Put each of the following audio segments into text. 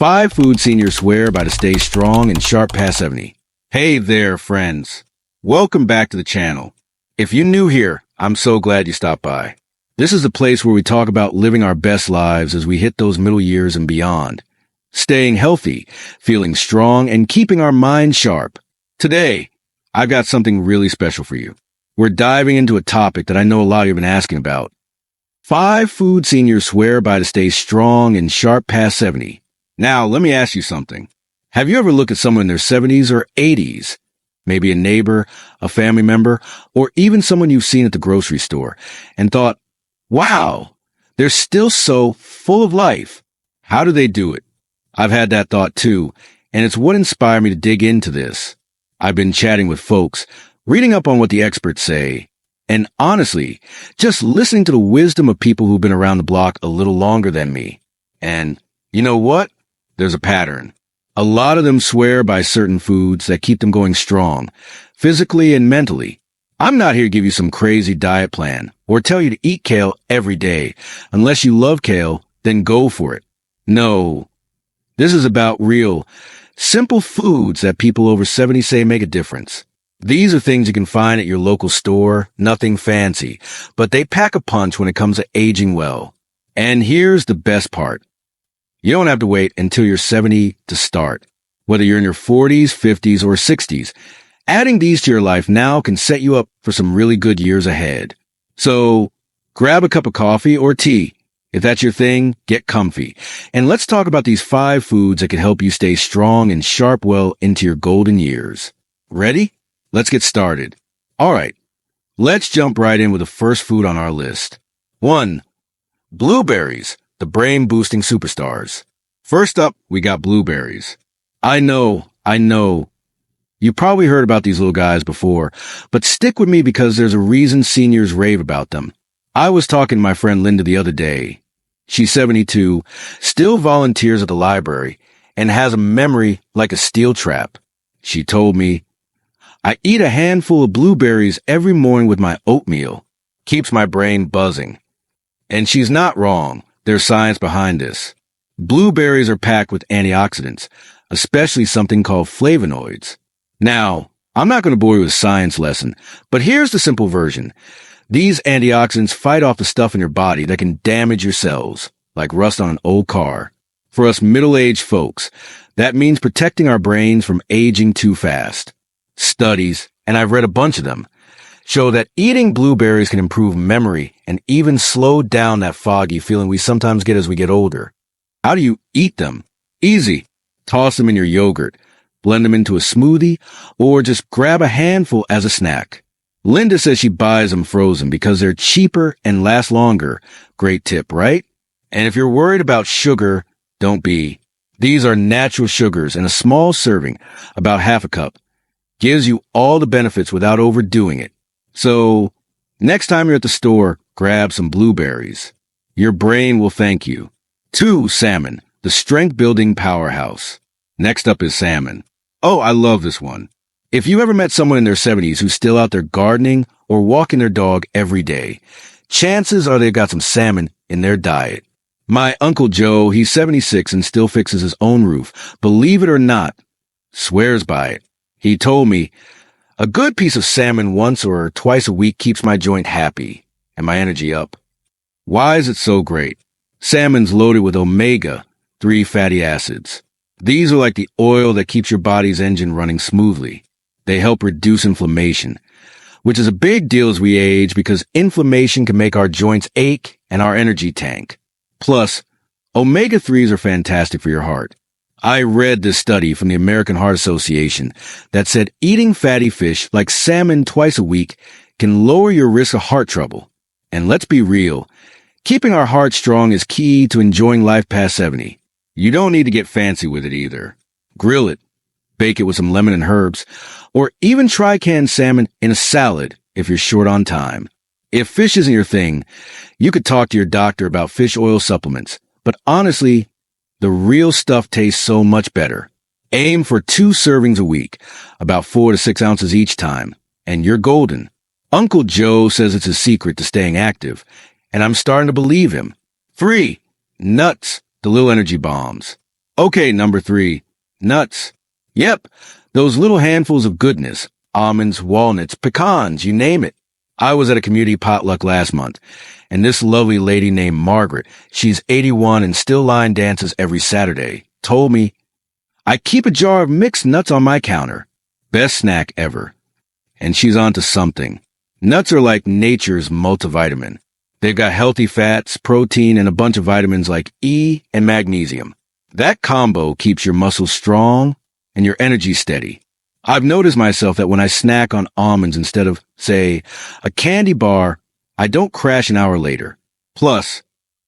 5 foods seniors swear by to stay strong and sharp past 70. Hey there, friends. Welcome back to the channel. If you're new here, I'm so glad you stopped by. This is the place where we talk about living our best lives as we hit those middle years and beyond. Staying healthy, feeling strong, and keeping our minds sharp. Today, I've got something really special for you. We're diving into a topic that I know a lot of you have been asking about. 5 foods seniors swear by to stay strong and sharp past 70. Now, let me ask you something. Have you ever looked at someone in their 70s or 80s? Maybe a neighbor, a family member, or even someone you've seen at the grocery store and thought, wow, they're still so full of life. How do they do it? I've had that thought too, and it's what inspired me to dig into this. I've been chatting with folks, reading up on what the experts say, and honestly, just listening to the wisdom of people who've been around the block a little longer than me. And you know what? There's a pattern. A lot of them swear by certain foods that keep them going strong, physically and mentally. I'm not here to give you some crazy diet plan or tell you to eat kale every day. Unless you love kale, then go for it. No, this is about real, simple foods that people over 70 say make a difference. These are things you can find at your local store, nothing fancy, but they pack a punch when it comes to aging well. And here's the best part. You don't have to wait until you're 70 to start. Whether you're in your 40s, 50s, or 60s, adding these to your life now can set you up for some really good years ahead. So grab a cup of coffee or tea. If that's your thing, get comfy. And let's talk about these 5 foods that can help you stay strong and sharp well into your golden years. Ready? Let's get started. All right, let's jump right in with the first food on our list. 1. Blueberries, the brain-boosting superstars. First up, we got blueberries. I know. You probably heard about these little guys before, but stick with me because there's a reason seniors rave about them. I was talking to my friend Linda the other day. She's 72, still volunteers at the library, and has a memory like a steel trap. She told me, I eat a handful of blueberries every morning with my oatmeal. Keeps my brain buzzing. And she's not wrong. There's science behind this. Blueberries are packed with antioxidants, especially something called flavonoids. Now, I'm not going to bore you with a science lesson, but here's the simple version. These antioxidants fight off the stuff in your body that can damage your cells, like rust on an old car. For us middle-aged folks, that means protecting our brains from aging too fast. Studies, and I've read a bunch of them, show that eating blueberries can improve memory and even slow down that foggy feeling we sometimes get as we get older. How do you eat them? Easy. Toss them in your yogurt, blend them into a smoothie, or just grab a handful as a snack. Linda says she buys them frozen because they're cheaper and last longer. Great tip, right? And if you're worried about sugar, don't be. These are natural sugars in a small serving, about half a cup. Gives you all the benefits without overdoing it. So, next time you're at the store, grab some blueberries. Your brain will thank you. 2. Salmon, the strength-building powerhouse. Next up is salmon. Oh, I love this one. If you ever met someone in their 70s who's still out there gardening or walking their dog every day, chances are they've got some salmon in their diet. My Uncle Joe, he's 76 and still fixes his own roof. Believe it or not, swears by it. He told me, a good piece of salmon once or twice a week keeps my joint happy and my energy up. Why is it so great? Salmon's loaded with omega-3 fatty acids. These are like the oil that keeps your body's engine running smoothly. They help reduce inflammation, which is a big deal as we age because inflammation can make our joints ache and our energy tank. Plus, omega-3s are fantastic for your heart. I read this study from the American Heart Association that said eating fatty fish like salmon twice a week can lower your risk of heart trouble. And let's be real, keeping our heart strong is key to enjoying life past 70. You don't need to get fancy with it either. Grill it, bake it with some lemon and herbs, or even try canned salmon in a salad if you're short on time. If fish isn't your thing, you could talk to your doctor about fish oil supplements, but honestly, the real stuff tastes so much better. Aim for 2 servings a week, about 4 to 6 ounces each time, and you're golden. Uncle Joe says it's a secret to staying active, and I'm starting to believe him. 3. Nuts, the little energy bombs. Okay, number 3. Nuts. Yep, those little handfuls of goodness. Almonds, walnuts, pecans, you name it. I was at a community potluck last month, and this lovely lady named Margaret, she's 81 and still line dances every Saturday, told me, I keep a jar of mixed nuts on my counter. Best snack ever. And she's onto something. Nuts are like nature's multivitamin. They've got healthy fats, protein, and a bunch of vitamins like E and magnesium. That combo keeps your muscles strong and your energy steady. I've noticed myself that when I snack on almonds instead of, say, a candy bar, I don't crash an hour later. Plus,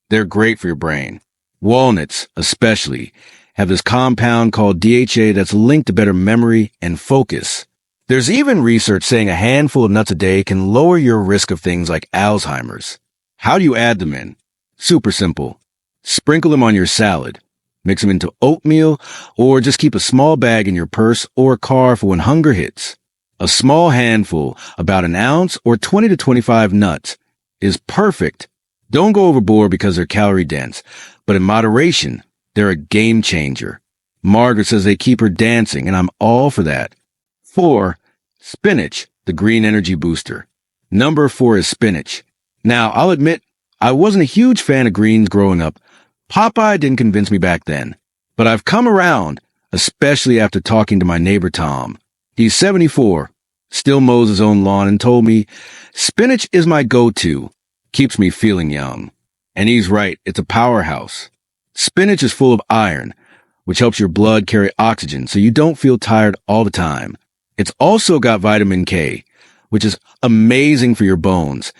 they're great for your brain. Walnuts, especially, have this compound called DHA that's linked to better memory and focus. There's even research saying a handful of nuts a day can lower your risk of things like Alzheimer's. How do you add them in? Super simple. Sprinkle them on your salad. Mix them into oatmeal, or just keep a small bag in your purse or car for when hunger hits. A small handful, about an ounce or 20 to 25 nuts, is perfect. Don't go overboard because they're calorie dense, but in moderation, they're a game changer. Margaret says they keep her dancing, and I'm all for that. 4. Spinach, the green energy booster. Number 4 is spinach. Now, I'll admit, I wasn't a huge fan of greens growing up. Popeye didn't convince me back then, but I've come around, especially after talking to my neighbor Tom. He's 74, still mows his own lawn, and told me, spinach is my go-to, keeps me feeling young. And he's right, it's a powerhouse. Spinach is full of iron, which helps your blood carry oxygen so you don't feel tired all the time. It's also got vitamin K, which is amazing for your bones.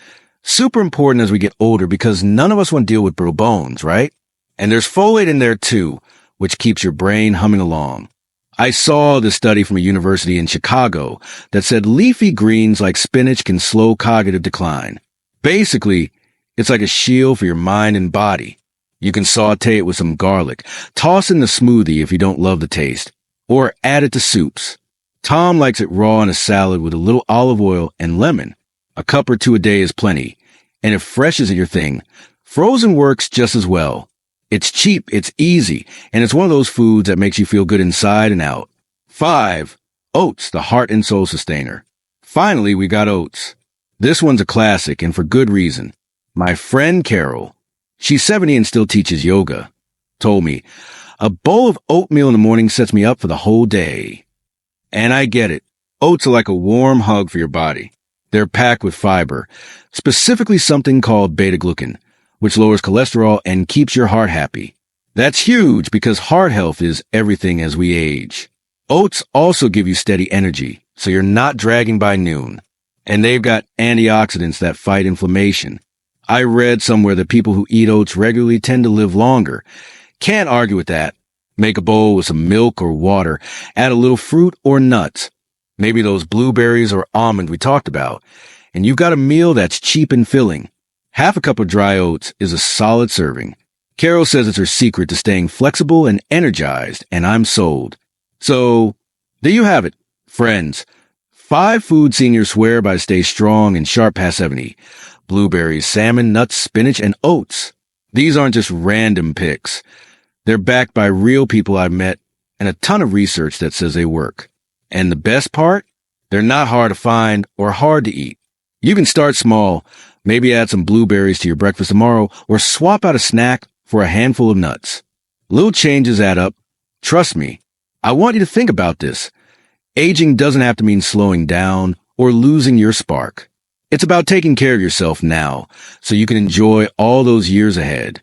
Super important as we get older because none of us want to deal with brittle bones, right? And there's folate in there too, which keeps your brain humming along. I saw this study from a university in Chicago that said leafy greens like spinach can slow cognitive decline. Basically, it's like a shield for your mind and body. You can saute it with some garlic, toss in the smoothie if you don't love the taste, or add it to soups. Tom likes it raw in a salad with a little olive oil and lemon. A cup or two a day is plenty. And if fresh isn't your thing, frozen works just as well. It's cheap, it's easy, and it's one of those foods that makes you feel good inside and out. 5. Oats, the heart and soul sustainer. Finally, we got oats. This one's a classic, and for good reason. My friend Carol, she's 70 and still teaches yoga, told me, a bowl of oatmeal in the morning sets me up for the whole day. And I get it. Oats are like a warm hug for your body. They're packed with fiber, specifically something called beta-glucan, which lowers cholesterol and keeps your heart happy. That's huge because heart health is everything as we age. Oats also give you steady energy, so you're not dragging by noon. And they've got antioxidants that fight inflammation. I read somewhere that people who eat oats regularly tend to live longer. Can't argue with that. Make a bowl with some milk or water, add a little fruit or nuts, maybe those blueberries or almond we talked about, and you've got a meal that's cheap and filling. Half a cup of dry oats is a solid serving. Carol says it's her secret to staying flexible and energized, and I'm sold. So, there you have it, friends. 5 foods seniors swear by to stay strong and sharp past 70. Blueberries, salmon, nuts, spinach, and oats. These aren't just random picks. They're backed by real people I've met and a ton of research that says they work. And the best part? They're not hard to find or hard to eat. You can start small, maybe add some blueberries to your breakfast tomorrow, or swap out a snack for a handful of nuts. Little changes add up. Trust me, I want you to think about this. Aging doesn't have to mean slowing down or losing your spark. It's about taking care of yourself now so you can enjoy all those years ahead.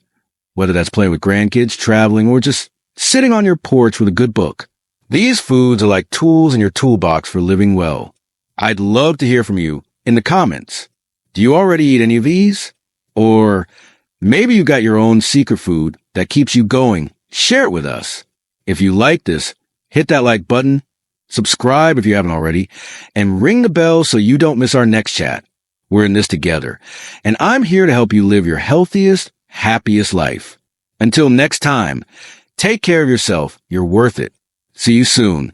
Whether that's playing with grandkids, traveling, or just sitting on your porch with a good book. These foods are like tools in your toolbox for living well. I'd love to hear from you in the comments. Do you already eat any of these? Or maybe you got your own secret food that keeps you going. Share it with us. If you like this, hit that like button, subscribe if you haven't already, and ring the bell so you don't miss our next chat. We're in this together, and I'm here to help you live your healthiest, happiest life. Until next time, take care of yourself. You're worth it. See you soon.